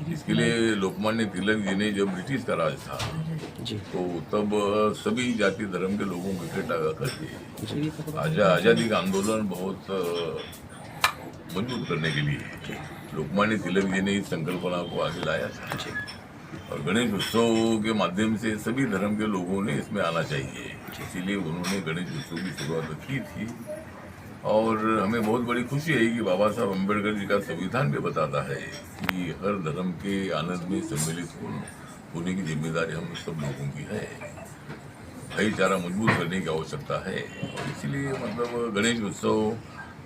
इसके लिए लोकमान्य तिलक जी ने जब ब्रिटिश का राज था तो तब सभी जाति धर्म के लोगों को इकट्ठा करके आज़ादी का आंदोलन बहुत मजबूत करने के लिए लोकमान्य तिलक जी ने इस संकल्पना को आगे लाया था और गणेश उत्सव के माध्यम से सभी धर्म के लोगों ने इसमें आना चाहिए, इसीलिए उन्होंने गणेश उत्सव की शुरुआत की थी। और हमें बहुत बड़ी खुशी है कि बाबा साहब अम्बेडकर जी का संविधान भी बताता है कि हर धर्म के आनंद में सम्मिलित होने की जिम्मेदारी हम सब लोगों की है, भाईचारा मजबूत करने की आवश्यकता है। और इसीलिए मतलब गणेश उत्सव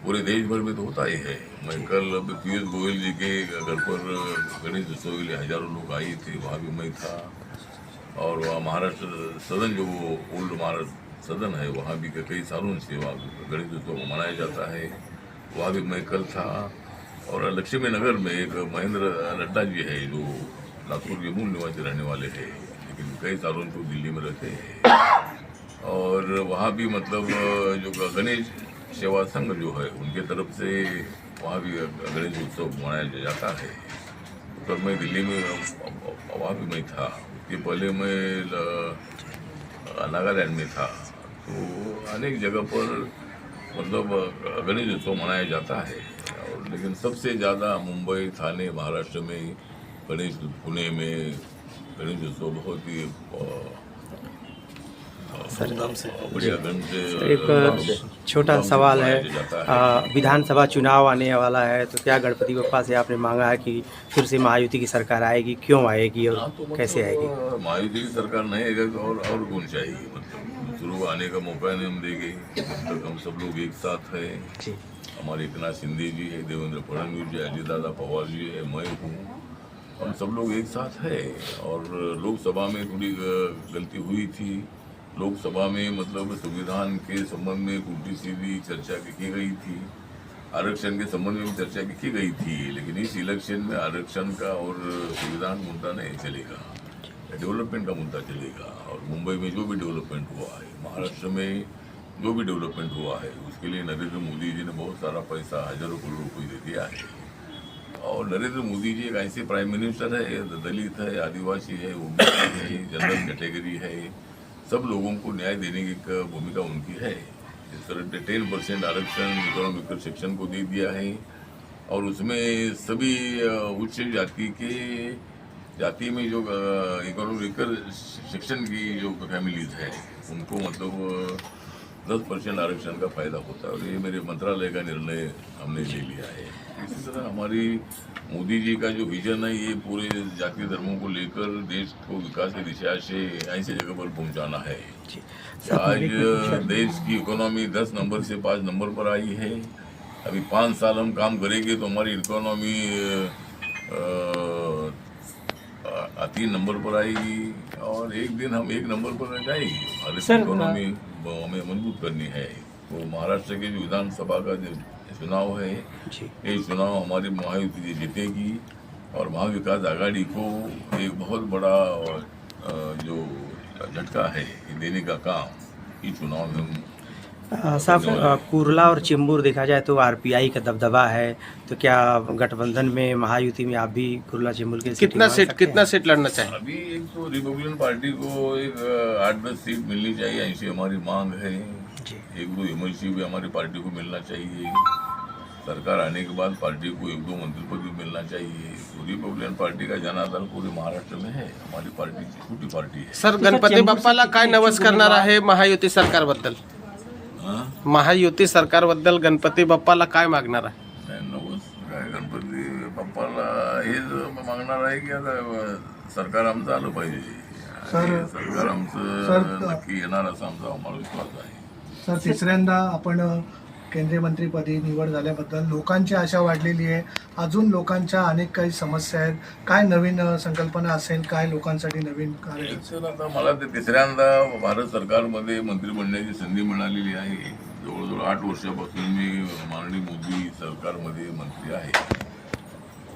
पूरे देश भर में तो होता ही है। मैं कल पीयूष गोयल जी के घर पर गणेश उत्सव के लिए हजारों लोग आए थे, वहाँ भी मैं था। और वहाँ महाराष्ट्र सदन जो ओल्ड महाराष्ट्र सदन है वहाँ भी कई सालों से वहाँ गणेश उत्सव मनाया जाता है, वहाँ भी मैं कल था। और लक्ष्मी नगर में एक महेंद्र नड्डा जी है जो लातूर के मूल निवासी रहने वाले हैं, लेकिन कई सालों से दिल्ली में रहते हैं। और वहाँ भी मतलब जो गणेश सेवा संघ जो है उनके तरफ से वहाँ भी गणेश उत्सव मनाया जाता है। तो मैं दिल्ली में वहाँ भी मैं था, उसके पहले मैं नागालैंड में था। तो अनेक जगह पर मतलब गणेश उत्सव मनाया जाता है। और लेकिन सबसे ज़्यादा मुंबई, थाने, महाराष्ट्र में गणेश, पुणे में गणेश उत्सव बहुत ही एक छोटा सवाल है, विधानसभा चुनाव आने वाला है तो क्या गणपति बप्पा से आपने मांगा है कि फिर से महायुति की सरकार आएगी, क्यों आएगी और तो कैसे आएगी? महायुति की सरकार नहीं आएगा तो और कौन चाहिए, मतलब शुरू आने का मौका नहीं हम देंगे जब तक हम सब लोग एक साथ हैं। हमारे एकनाथ शिंदे जी है, देवेंद्र फडणवीस जी, अजित दादा पवार जी है, मैं हूँ, हम सब लोग एक साथ है। और लोकसभा में थोड़ी गलती हुई थी, लोकसभा में मतलब संविधान के संबंध में उल्टी सीधी चर्चा की गई थी, आरक्षण के संबंध में भी चर्चा की गई थी। लेकिन इस इलेक्शन में आरक्षण का और संविधान मुद्दा नहीं चलेगा, डेवलपमेंट का मुद्दा चलेगा। और मुंबई में जो भी डेवलपमेंट हुआ है, महाराष्ट्र में जो भी डेवलपमेंट हुआ है, उसके लिए नरेंद्र मोदी जी ने बहुत सारा पैसा, हजारों करोड़ रुपये दे दिया है। और नरेंद्र मोदी जी एक ऐसे प्राइम मिनिस्टर है, दलित है, आदिवासी है, ओबीसी है, जनरल कैटेगरी है, सब लोगों को न्याय देने की भूमिका उनकी है। इस तरह 10% आरक्षण इकोनॉमिकल सेक्शन को दे दिया है। और उसमें सभी उच्च जाति में जो इकोनॉमिकल सेक्शन की जो फैमिलीज है उनको मतलब 10% आरक्षण का फायदा होता है। और ये मेरे मंत्रालय का निर्णय हमने ले लिया है। इसी तरह हमारी मोदी जी का जो विजन है ये पूरे जाति धर्मों को लेकर देश को विकास की दिशा से ऐसी जगह पर पहुंचाना है। आज देश की इकोनॉमी 10 नंबर से 5 नंबर पर आई है। अभी 5 साल हम काम करेंगे तो हमारी इकोनॉमी 3 नंबर पर आएगी और एक दिन हम 1 नंबर पर रह जाएगी। भारत की इकोनॉमी हमें मजबूत करनी है। तो महाराष्ट्र के जो विधानसभा का जो चुनाव है, ये चुनाव हमारी महायुति जीतेगी और महाविकास आघाड़ी को एक बहुत बड़ा जो झटका है ये देने का काम इस चुनाव में हम साहब, कुर्ला और चेंबूर देखा जाए तो आरपीआई का दबदबा है, तो क्या गठबंधन में महायुति में आप भी कुर्ला चेंबूर के कितना सीट लड़ना चाहिए? अभी एक तो रिपब्लिकन पार्टी को एक 8-10 सीट मिलनी चाहिए, ऐसी हमारी मांग है। 1-2 एमएलसी भी हमारी पार्टी को मिलना चाहिए। सरकार आने के बाद पार्टी को 1-2 मंत्री पद भी मिलना चाहिए। तो रिपब्लिकन पार्टी का जनाधार पूरे महाराष्ट्र में है। हमारी पार्टी छोटी पार्टी है। सर, गणपती बाप्पाला काय नवस करणार आहे महायुती सरकारबद्दल? महायुती सरकारबद्दल गणपती बाप्पाला काय मागणार आहे? नवस काय गणपती बाप्पाला हेच मागणार आहे की आता सरकार आमचं आलं पाहिजे। सरकार आमचं नक्की येणार असा आमचा आम्हाला विश्वास आहे। सर, तिसऱ्यांदा आपण केंद्रीय मंत्रीपदी निवड झाल्याबद्दल लोकांची आशा वाढलेली आहे। अजून लोकांच्या अनेक काही समस्या आहेत, काय नवीन संकल्पना असेल, काय लोकांसाठी नवीन कार्य? सर, आता मला ते तिसऱ्यांदा भारत सरकारमध्ये मंत्री बनण्याची संधी मिळालेली आहे। जवळजवळ 8 वर्षापासून मी माननीय मोदी सरकारमध्ये मंत्री आहे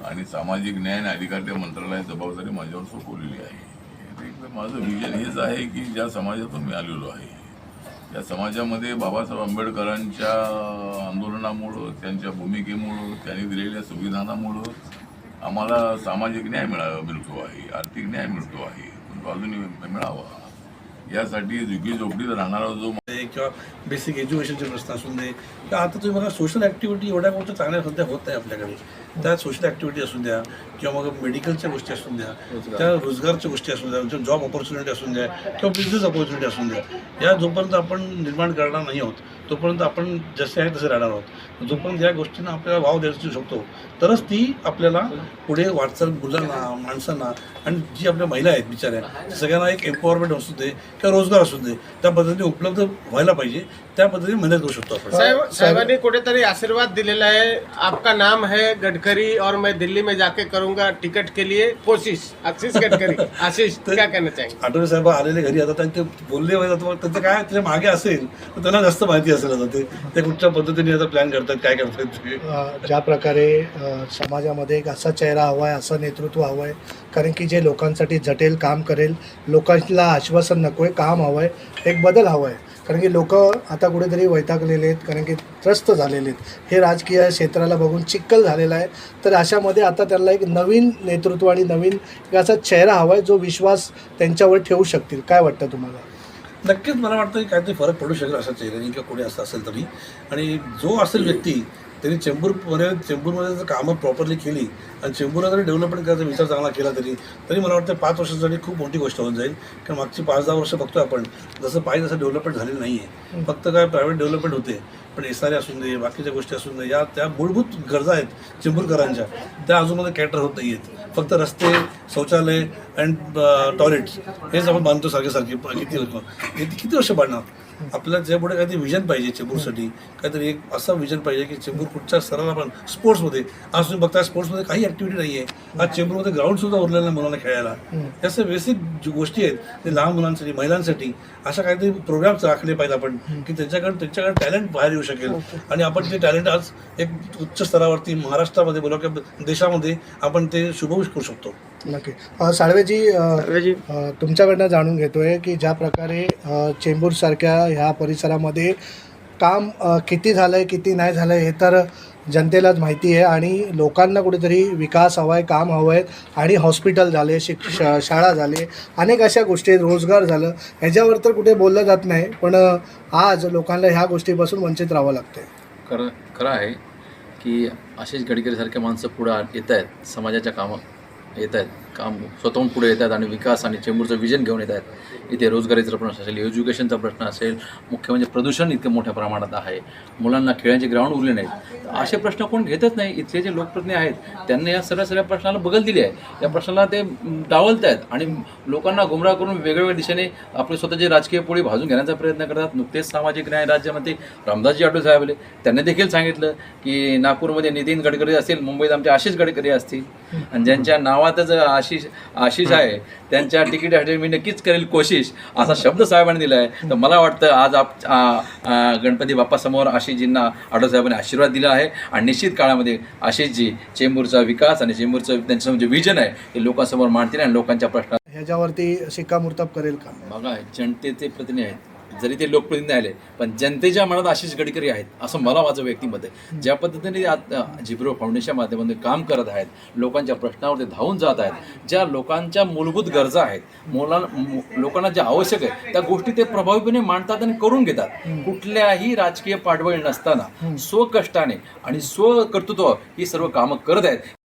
आणि सामाजिक न्याय आणि अधिकारिता मंत्रालयाची जबाबदारी माझ्यावर सोपवलेली आहे। माझं विजन हेच आहे की ज्या समाजातून मी आलेलो आहे या समाजामध्ये बाबासाहेब आंबेडकरांच्या आंदोलनामुळं, त्यांच्या भूमिकेमुळं, त्यांनी दिलेल्या संविधानामुळं आम्हाला सामाजिक न्याय मिळतो आहे, आर्थिक न्याय मिळतो आहे, पण तो अजूनही मिळावा यासाठी झुकी झोपडीत राहणारा जो किंवा बेसिक एज्युकेशनचे प्रश्न असून दे किंवा आता तुम्ही बघा सोशल ॲक्टिव्हिटी एवढ्या गोष्टी चांगल्या सध्या होत आहे आपल्याकडे. त्या सोशल ॲक्टिव्हिटी असू द्या किंवा मग मेडिकलच्या गोष्टी असून द्या, त्या रोजगारच्या गोष्टी असू द्या, जॉब ऑपॉर्च्युनिटी असून द्या किंवा बिझनेस ऑपॉर्च्युनिटी असून द्या, या जोपर्यंत आपण निर्माण करणार नाही आहोत तोपर्यंत आपण जसे आहे तसे राहणार आहोत. जोपर्यंत या गोष्टींना आपल्याला वाव द्यायला शकतो तरच ती आपल्याला पुढे वाटचाल मुलांना, माणसांना आणि जी आपल्या महिला आहेत बिचाऱ्या सगळ्यांना एक एम्पॉवरमेंट असू दे किंवा रोजगार असू दे त्या पद्धतीने उपलब्ध व्हायला पाहिजे. त्या पद्धतीने मेहनत करू शकतो आपण. साहेबांनी कुठेतरी आशीर्वाद दिलेला आहे. आपका नाम है गडकरी और मैं दिल्ली में जाके करूंगा टिकट के लिए कोशिश. आशीष गडकरी, आशीष क्या कहना चाहेंगे? आठवले साहेब आलेले घरी आता ते बोलले पाहिजे, त्यांचं काय त्याच्या मागे असेल तर त्यांना जास्त माहिती असेल. आता ते कुठच्या पद्धतीने आता प्लॅन करतात, काय करतात ते. ज्या प्रकारे समाजामध्ये एक असा चेहरा हवा आहे, असं नेतृत्व हवं आहे, कारण की जे लोकांसाठी झटेल काम करेल, लोकांना आश्वासन नको आहे, काम हवं आहे, एक बदल हवा आहे. कारण की लोक आता कुठेतरी वैतागलेले आहेत, कारण की त्रस्त झालेले आहेत, हे राजकीय क्षेत्राला बघून चिक्कल झालेला आहे. तर अशामध्ये आता त्यांना एक नवीन नेतृत्व आणि नवीन एक असा चेहरा हवा आहे जो विश्वास त्यांच्यावर ठेवू शकतील. काय वाटतं तुम्हाला? नक्कीच मला वाटतं की काहीतरी फरक पडू शकेल अशा चेहऱ्याने किंवा कोणी असं असेल तरी. आणि जो असेल व्यक्ती त्यांनी चेंबूरमध्ये जर कामं प्रॉपरली केली आणि चेंबूरला जरी डेव्हलपमेंट करायचा विचार चांगला केला तरी मला वाटतं 5 वर्षासाठी खूप मोठी गोष्ट होऊन जाईल. कारण मागची 5-10 वर्ष बघतो आपण जसं पाहिजे तसं डेव्हलपमेंट झालेलं नाही आहे. फक्त काय प्रायव्हेट डेव्हलपमेंट होते, पण SRA असून दे, बाकीच्या गोष्टी असून दे, या त्या मूलभूत गरजा आहेत चेंबूरकरांच्या, त्या अजूनमध्ये कॅटर होत नाही आहेत. फक्त रस्ते, शौचालय अँड टॉयलेट्स हेच आपण बांधतो सारखे किती वर्ष बांधणार. आपल्याला त्यापुढे काहीतरी विजन पाहिजे चेंबूरसाठी, काहीतरी एक असं विजन पाहिजे की चेंबूर कुठच्या स्तराला पण स्पोर्ट्समध्ये, आज तुम्ही बघता स्पोर्ट्समध्ये काही ॲक्टिव्हिटी नाही आहे. आज चेंबूरमध्ये ग्राउंडसुद्धा उरलेलं नाही मुलांना खेळायला. याचे बेसिक जी गोष्टी आहेत ते लहान मुलांसाठी, महिलांसाठी अशा काहीतरी प्रोग्राम्स राखले पाहिजे आपण की त्यांच्याकडे टॅलेंट बाहेर येऊ शकेल आणि आपण ते टॅलेंट आज एक उच्च स्तरावरती महाराष्ट्रामध्ये बोला किंवा देशामध्ये आपण ते शुभवू करू शकतो. नक्की. साळवेजी, तुमच्याकडनं जाणून घेतोय की ज्या प्रकारे चेंबूरसारख्या ह्या परिसरामध्ये काम किती झालं आहे, किती नाही झालं आहे हे तर जनतेलाच माहिती आहे. आणि लोकांना कुठेतरी विकास हवा आहे, काम हवं आहे. आणि हॉस्पिटल झाले, शाळा झाले, अनेक अशा गोष्टी आहेत, रोजगार झालं, ह्याच्यावर तर कुठे बोललं जात नाही. पण आज लोकांना ह्या गोष्टीपासून वंचित राहावं लागतं. खरं आहे की आशिष गडकरीसारख्या माणसं पुढं येत आहेत, समाजाच्या कामं येत आहेत, काम स्वतःहून पुढे येतात आणि विकास आणि चेंबूरचं विजन घेऊन येत आहेत. इथे रोजगारीचा प्रश्न असेल, एज्युकेशनचा प्रश्न असेल, मुख्य म्हणजे प्रदूषण इतकं मोठ्या प्रमाणात आहे, मुलांना खेळांचे ग्राउंड उरले नाहीत. असे प्रश्न कोण घेतच नाही. इथले जे लोकप्रतिनिधी आहेत त्यांनी या सगळ्या प्रश्नाला बगल दिली आहे. या प्रश्नाला ते डावलत आहेत आणि लोकांना गुमराह करून वेगवेगळ्या दिशेने आपले स्वतःची राजकीय पोळी भाजून घेण्याचा प्रयत्न करतात. नुकतेच सामाजिक न्याय राज्यमंत्री रामदासजी आठवले साहेब आले, त्यांनी देखील सांगितलं की नागपूरमध्ये नितीन गडकरी असतील, मुंबईत आमचे आशिष गडकरी असतील आणि ज्यांच्या नावातच आशिष आहे त्यांच्या तिकिटासाठी मी नक्कीच करेल कोशिश, असा शब्द साहेबांनी दिला आहे. तर मला वाटतं आज गणपती बाप्पासमोर आशिषजींना आठवले साहेबांनी आशीर्वाद दिला आहे आणि निश्चित काळामध्ये आशिषजी चेंबूरचा विकास आणि चेंबूरचं त्यांचं जे विजन आहे हे लोकांसमोर मांडतील आणि लोकांच्या प्रश्न ह्याच्यावरती शिक्कामोर्तब करेल का? बघा, जनतेचे प्रतिनिधी आहेत, जरी ते लोकप्रतिनिधी आले पण जनतेच्या मनात आशिष गडकरी आहेत असं मला माझं व्यक्तिमत आहे. ज्या पद्धतीने झिब्रो फाउंडेशनच्या माध्यमातून काम करत आहेत, लोकांच्या प्रश्नावर ते धावून जात आहेत, ज्या लोकांच्या मूलभूत गरजा आहेत, लोकांना ज्या आवश्यक आहे त्या गोष्टी ते प्रभावीपणे मांडतात आणि करून घेतात. कुठल्याही राजकीय पाठबळ नसताना स्वकष्टाने आणि स्वकर्तृत्व ही सर्व कामं करत आहेत.